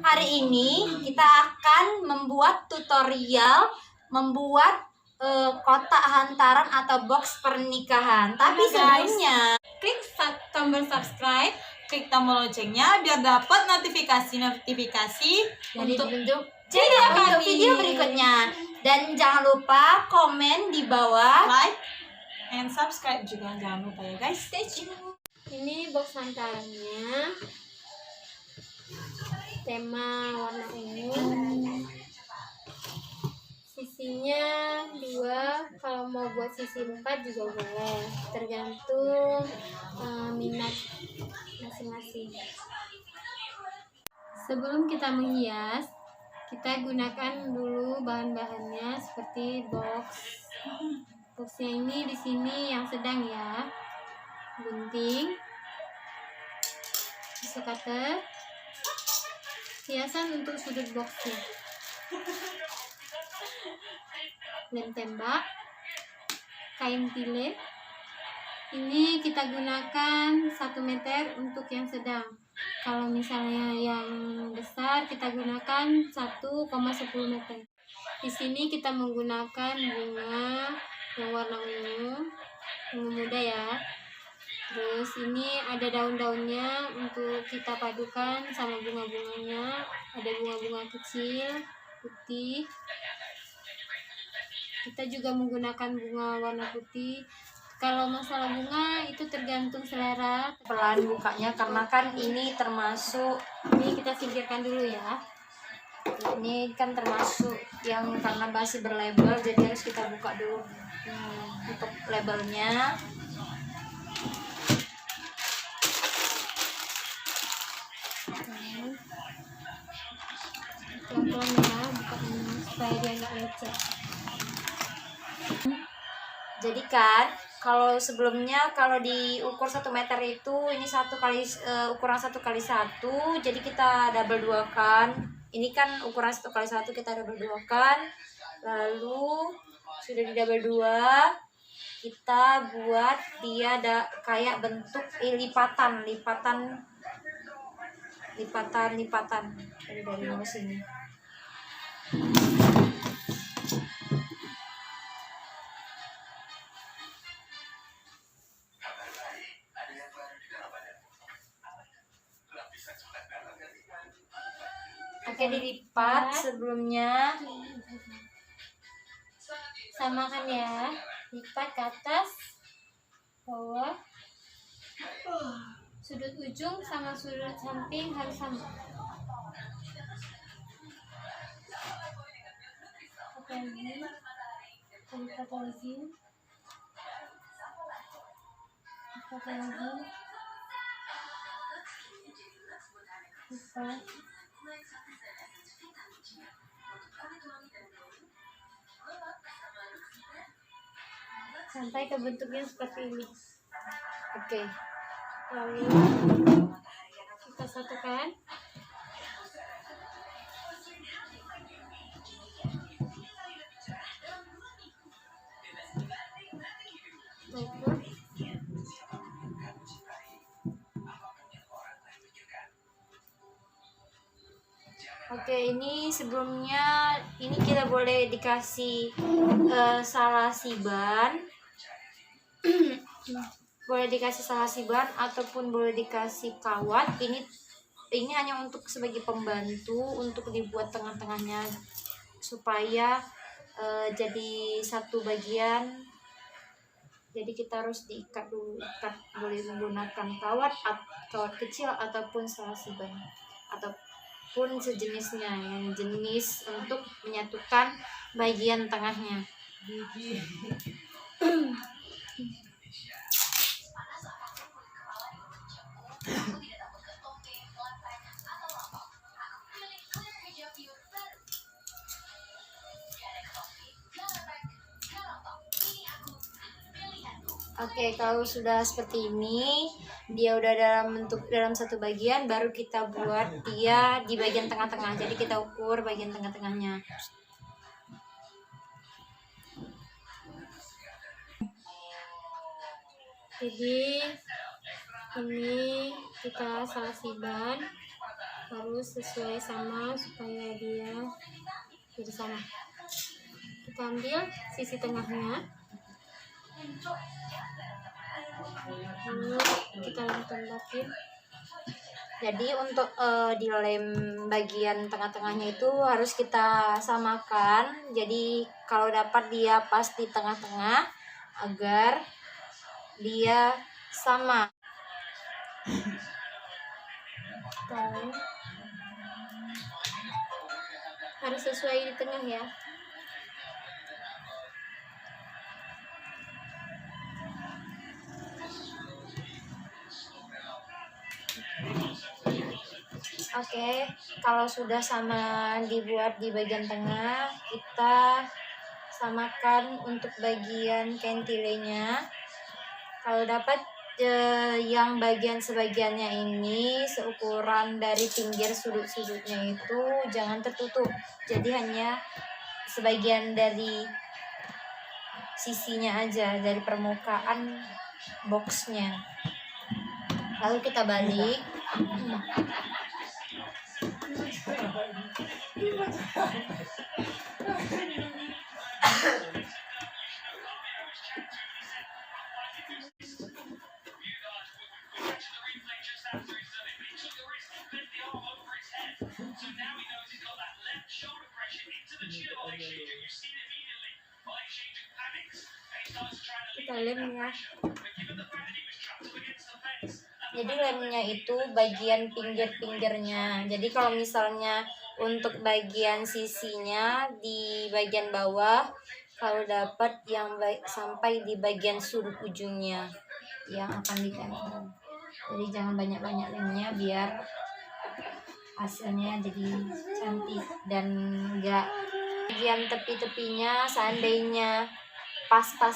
Hari ini kita akan membuat tutorial membuat kotak hantaran atau box pernikahan. Tapi sebelumnya klik tombol subscribe, klik tombol loncengnya biar dapat notifikasi untuk video berikutnya. Dan jangan lupa komen di bawah, like and subscribe juga jangan lupa ya guys. stay tune. Ini box hantarannya, tema warna ungu, sisinya 2, kalau mau buat sisi 4 juga boleh, tergantung minat masing-masing. Sebelum kita menghias, kita gunakan dulu bahan-bahannya seperti boxnya ini. Di sini yang sedang ya, gunting, pisau cutter, hiasan untuk sudut boxnya, lem tembak, kain tile. Ini kita gunakan 1 meter untuk yang sedang. Kalau misalnya yang besar kita gunakan 1,10 meter. Di sini kita menggunakan bunga yang warna ungu muda ya. Terus ini ada daun-daunnya untuk kita padukan sama bunga-bunganya. Ada bunga-bunga kecil putih. Kita juga menggunakan bunga warna putih. Kalau masalah bunga itu tergantung selera. Pelan bukanya karena kan ini termasuk, Ini kita singkirkan dulu ya. ini kan termasuk yang karena masih berlabel, jadi harus kita buka dulu untuk labelnya. Pelan-pelan ya bukanya supaya dia nggak lecet. Jadi kan kalau sebelumnya kalau diukur 1 meter itu ini ukuran 1x1, jadi kita double 2 kan. Ini kan ukuran 1x1, kita double 2 kan. Lalu sudah di double 2, kita buat dia ada kayak bentuk lipatan dari bawah sini. Oke, dilipat sebelumnya. Samakan ya, lipat ke atas, bawah, sudut ujung sama sudut samping harus sama. Oke, ini lipat lagi, lipat. Sampai ke bentuknya seperti ini. Oke. Lalu kita satukan. Tutup. Oke, ini sebelumnya ini kita boleh dikasih salasiban. Boleh dikasih salasiban ataupun boleh dikasih kawat. Ini hanya untuk sebagai pembantu untuk dibuat tengah-tengahnya supaya jadi satu bagian. Jadi kita harus diikat dulu, boleh menggunakan kawat kecil ataupun salasiban ataupun sejenisnya, yang jenis untuk menyatukan bagian tengahnya. Oke, kalau sudah seperti ini, dia udah dalam satu bagian, baru kita buat dia di bagian tengah-tengah. Jadi kita ukur bagian tengah-tengahnya. Jadi ini kita salasiban harus sesuai sama supaya dia jadi sama. Kita ambil sisi tengahnya, lalu kita tembakin. Jadi untuk dilem bagian tengah-tengahnya itu harus kita samakan. Jadi kalau dapat dia pas di tengah-tengah agar dia sama. Kita lem. Harus sesuai di tengah ya. Oke, kalau sudah sama dibuat di bagian tengah, kita samakan untuk bagian kentilenya. Kalau dapat yang bagian sebagiannya ini seukuran dari pinggir sudut-sudutnya itu jangan tertutup. Jadi hanya sebagian dari sisinya aja, dari permukaan boxnya. Lalu kita balik. Kita lem ya. Jadi lemnya itu bagian pinggir-pinggirnya. Jadi kalau misalnya untuk bagian sisinya di bagian bawah, kalau dapat yang sampai di bagian sudut ujungnya yang akan ditempel. Jadi jangan banyak-banyak lemnya biar hasilnya jadi cantik dan enggak bagian tepi-tepinya seandainya pas-pas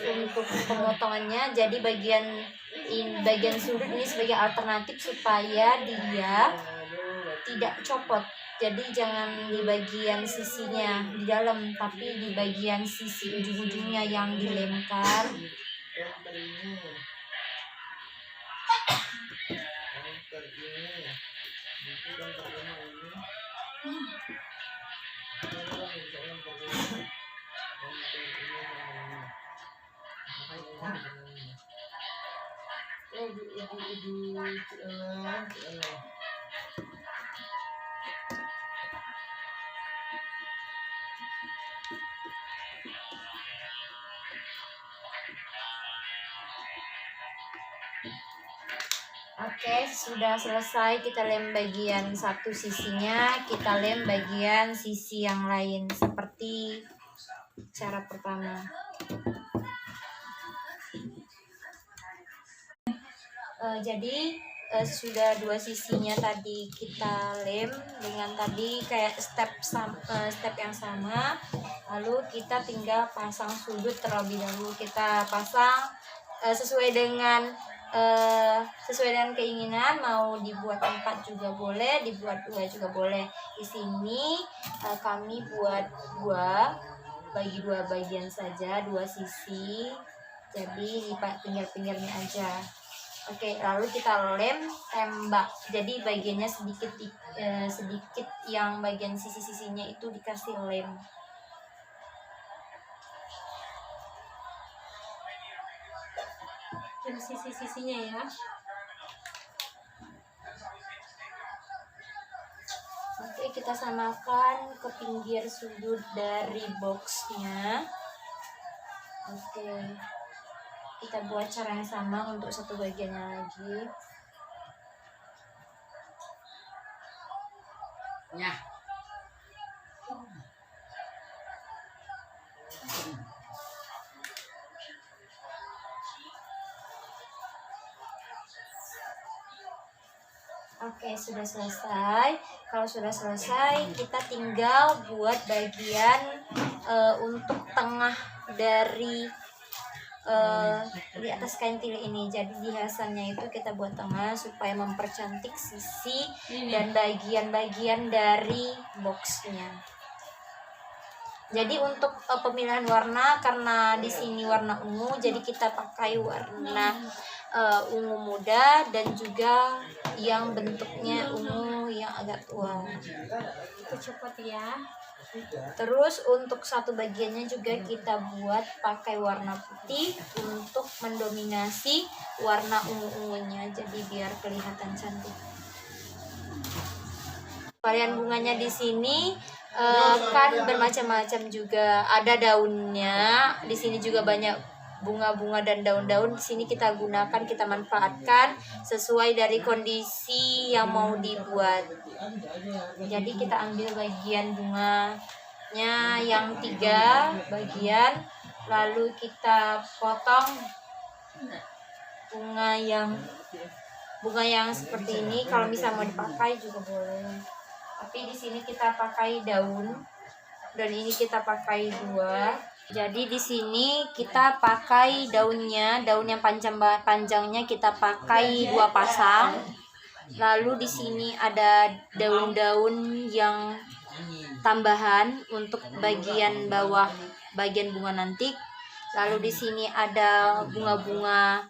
untuk pemotongannya, jadi bagian sudut ini sebagai alternatif supaya dia tidak copot. Jadi jangan di bagian sisinya di dalam, tapi di bagian sisi ujung-ujungnya yang dilemkan. Oke, sudah selesai kita lem bagian satu sisinya, kita lem bagian sisi yang lain seperti cara pertama. Jadi sudah dua sisinya tadi kita lem dengan tadi kayak step yang sama, lalu kita tinggal pasang sudut terlebih dahulu. Kita pasang sesuai dengan keinginan, mau dibuat 4 juga boleh, dibuat 2 juga boleh. Di sini kami buat bagi 2 bagian saja, 2 sisi, jadi di pinggir-pinggirnya aja. Oke, lalu kita lem tembak. Jadi bagiannya sedikit yang bagian sisi-sisinya itu dikasih lem. Dan sisi-sisinya ya. Oke, kita samakan ke pinggir sudut dari boxnya. Oke, kita buat cara yang sama untuk satu bagiannya lagi. Ya. Oke, sudah selesai. Kalau sudah selesai, kita tinggal buat bagian untuk tengah dari di atas kain tili ini. Jadi di hiasannya itu kita buat tengah supaya mempercantik sisi dan bagian-bagian dari boxnya. Jadi untuk pemilihan warna, karena di sini warna ungu, jadi kita pakai warna ungu muda dan juga yang bentuknya ungu yang agak tua. Kita copot ya. Terus untuk satu bagiannya juga kita buat pakai warna putih untuk mendominasi warna ungu-ungunya, jadi biar kelihatan cantik. Varian bunganya di sini kan bermacam-macam juga. Ada daunnya, di sini juga banyak bunga-bunga dan daun-daun. Di sini kita gunakan, kita manfaatkan sesuai dari kondisi yang mau dibuat. Jadi kita ambil bagian bunganya yang 3 bagian, lalu kita potong bunga yang seperti ini. Kalau misalnya mau dipakai juga boleh, tapi di sini kita pakai daun dan ini kita pakai 2. Jadi di sini kita pakai daunnya, daun yang panjangnya kita pakai 2 pasang. Lalu di sini ada daun-daun yang tambahan untuk bagian bawah, bagian bunga nanti. Lalu di sini ada bunga-bunga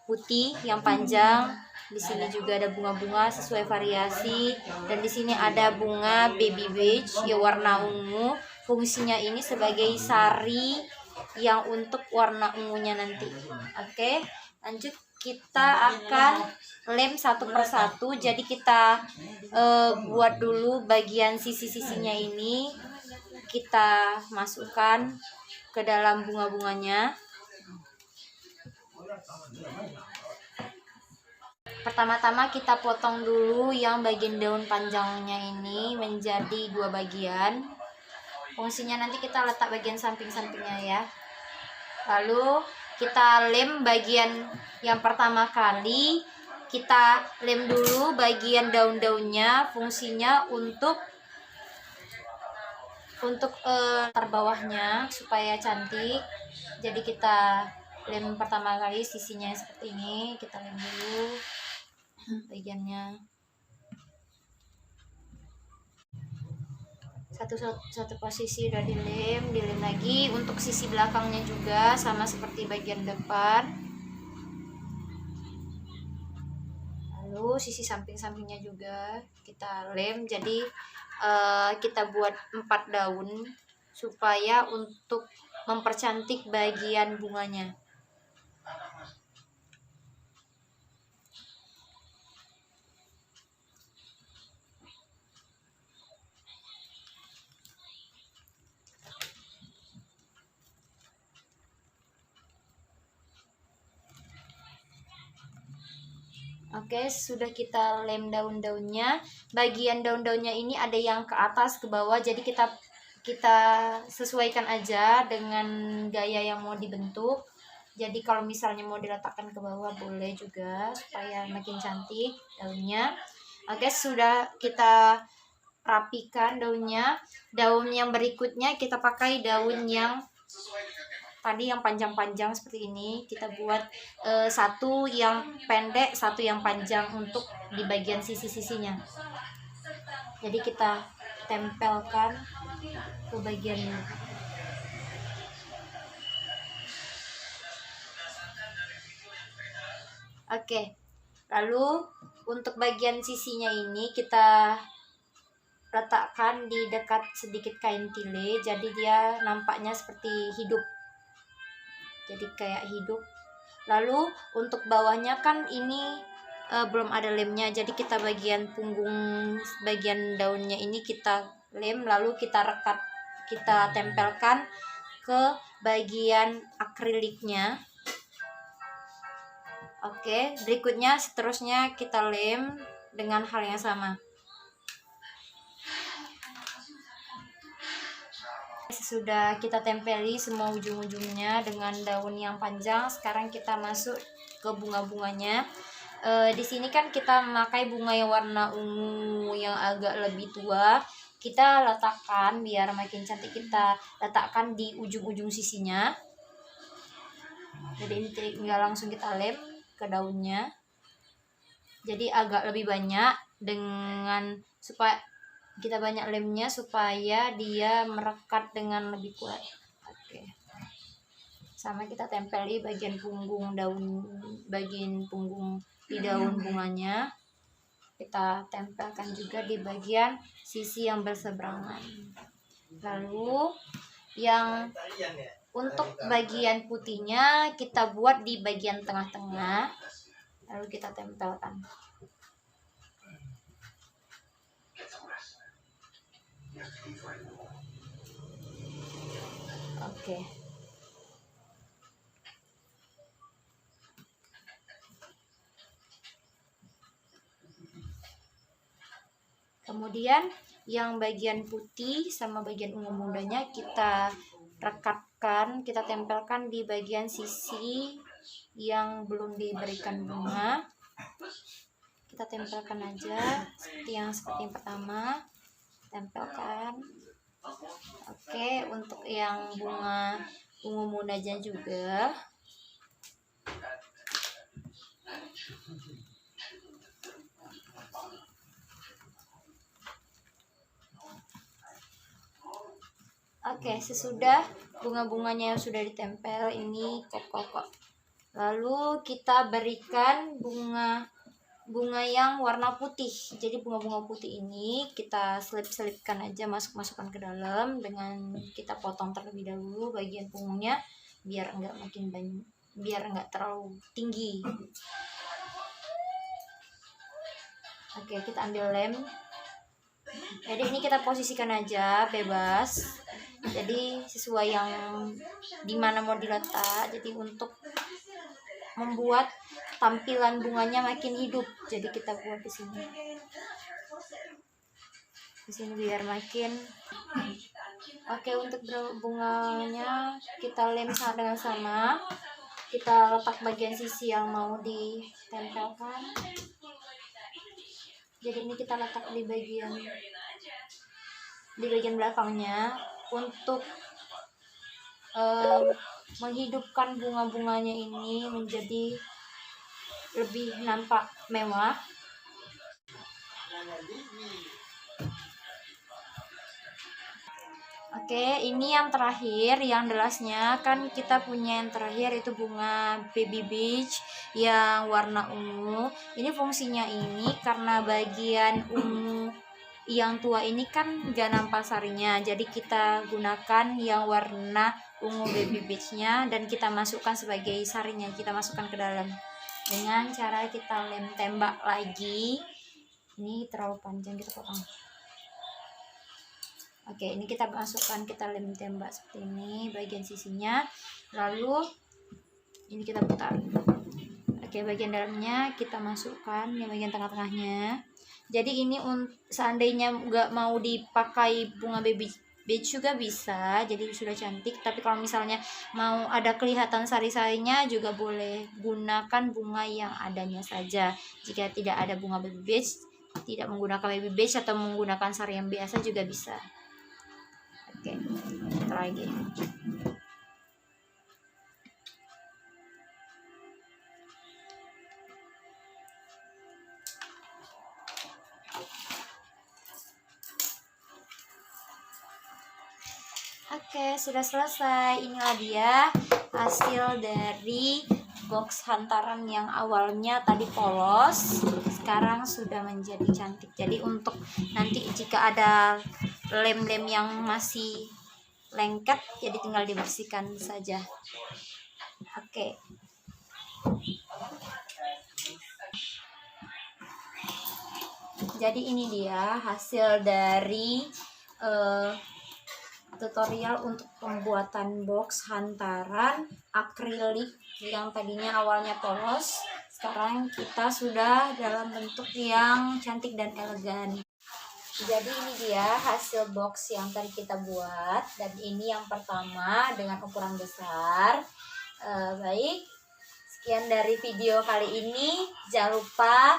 putih yang panjang. Di sini juga ada bunga-bunga sesuai variasi, dan di sini ada bunga baby beige yang warna ungu. Fungsinya ini sebagai sari yang untuk warna ungunya nanti. Oke, lanjut kita akan lem satu persatu. Jadi kita buat dulu bagian sisi-sisinya ini, kita masukkan ke dalam bunga-bunganya. Pertama-tama kita potong dulu yang bagian daun panjangnya ini menjadi 2 bagian. Fungsinya nanti kita letak bagian samping-sampingnya ya. Lalu kita lem bagian yang pertama kali, kita lem dulu bagian daun-daunnya. Fungsinya untuk terbawahnya supaya cantik. Jadi kita lem pertama kali sisinya seperti ini, kita lem dulu bagiannya. Satu posisi udah dilem lagi. Untuk sisi belakangnya juga sama seperti bagian depan. Lalu sisi samping-sampingnya juga kita lem. Jadi kita buat 4 daun supaya untuk mempercantik bagian bunganya. Oke, sudah kita lem daun-daunnya. Bagian daun-daunnya ini ada yang ke atas, ke bawah. Jadi kita sesuaikan aja dengan gaya yang mau dibentuk. Jadi kalau misalnya mau diletakkan ke bawah boleh juga supaya makin cantik daunnya. Oke, sudah kita rapikan daunnya. Daun yang berikutnya kita pakai daun yang tadi yang panjang-panjang seperti ini. Kita buat satu yang pendek, satu yang panjang untuk di bagian sisi-sisinya. Jadi kita tempelkan ke bagian ini. Oke, lalu untuk bagian sisinya ini kita letakkan di dekat sedikit kain tile, jadi dia nampaknya seperti hidup, jadi kayak hidup. Lalu untuk bawahnya kan ini belum ada lemnya, jadi kita bagian punggung, bagian daunnya ini kita lem, lalu kita rekat, kita tempelkan ke bagian akriliknya. Oke, berikutnya seterusnya kita lem dengan hal yang sama. Sudah kita tempeli semua ujung-ujungnya dengan daun yang panjang. Sekarang kita masuk ke bunga-bunganya. Di sini kan kita memakai bunga yang warna ungu yang agak lebih tua. Kita letakkan biar makin cantik, kita letakkan di ujung-ujung sisinya. Jadi ini tinggal langsung kita lem ke daunnya. Jadi agak lebih banyak dengan supaya kita banyak lemnya supaya dia merekat dengan lebih kuat. Oke. sama kita tempel di bagian punggung daun, bagian punggung di daun bunganya. Kita tempelkan juga di bagian sisi yang berseberangan. Lalu yang untuk bagian putihnya kita buat di bagian tengah-tengah, lalu kita tempelkan. Oke. Kemudian yang bagian putih sama bagian ungu mudanya kita rekatkan, kita tempelkan di bagian sisi yang belum diberikan bunga. Kita tempelkan aja seperti yang pertama, tempelkan. Oke, untuk yang bunga ungu mudanya juga. Oke, sesudah bunga-bunganya yang sudah ditempel ini kok. Lalu kita berikan bunga yang warna putih. Jadi bunga-bunga putih ini kita selip-selipkan aja, masukkan ke dalam dengan kita potong terlebih dahulu bagian punggungnya biar enggak makin banyak, biar enggak terlalu tinggi. Oke, kita ambil lem. Jadi ini kita posisikan aja bebas. Jadi sesuai yang dimana mau diletak. Jadi untuk membuat tampilan bunganya makin hidup, jadi kita buat di sini. Di sini biar makin. Oke, untuk bunganya kita lem dengan sama. Kita letak bagian sisi yang mau ditempelkan. Jadi ini kita letak di bagian belakangnya untuk menghidupkan bunga-bunganya ini menjadi lebih nampak mewah. Oke, ini yang terakhir, yang delasnya kan kita punya yang terakhir itu bunga baby beach yang warna ungu. Ini fungsinya ini karena bagian ungu yang tua ini kan gak nampak sarinya, jadi kita gunakan yang warna ungu baby beach-nya dan kita masukkan sebagai sarinya, kita masukkan ke dalam dengan cara kita lem tembak lagi. Ini terlalu panjang, kita potong. Oke, ini kita masukkan, kita lem tembak seperti ini bagian sisinya, lalu ini kita putar. Oke, bagian dalamnya kita masukkan, yang bagian tengah-tengahnya. Jadi ini seandainya nggak mau dipakai bunga baby beach juga bisa, jadi sudah cantik. Tapi kalau misalnya mau ada kelihatan sari-sarinya juga boleh, gunakan bunga yang adanya saja. Jika tidak ada bunga baby beach, tidak menggunakan baby beach atau menggunakan sari yang biasa juga bisa. Oke, kita lagi. Oke, sudah selesai. Inilah dia hasil dari box hantaran yang awalnya tadi polos, sekarang sudah menjadi cantik. Jadi untuk nanti jika ada lem-lem yang masih lengket, jadi tinggal dibersihkan saja. Oke. Jadi ini dia hasil dari tutorial untuk pembuatan box hantaran akrilik yang tadinya awalnya polos, sekarang kita sudah dalam bentuk yang cantik dan elegan. Jadi ini dia hasil box yang tadi kita buat, dan ini yang pertama dengan ukuran besar. Baik, sekian dari video kali ini. Jangan lupa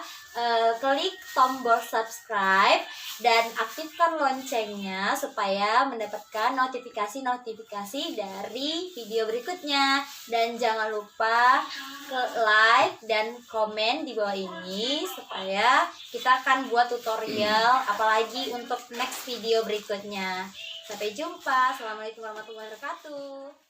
klik tombol subscribe dan aktifkan loncengnya supaya mendapatkan notifikasi dari video berikutnya. Dan jangan lupa like dan komen di bawah ini supaya kita akan buat tutorial apalagi untuk next video berikutnya. Sampai jumpa. Assalamualaikum warahmatullahi wabarakatuh.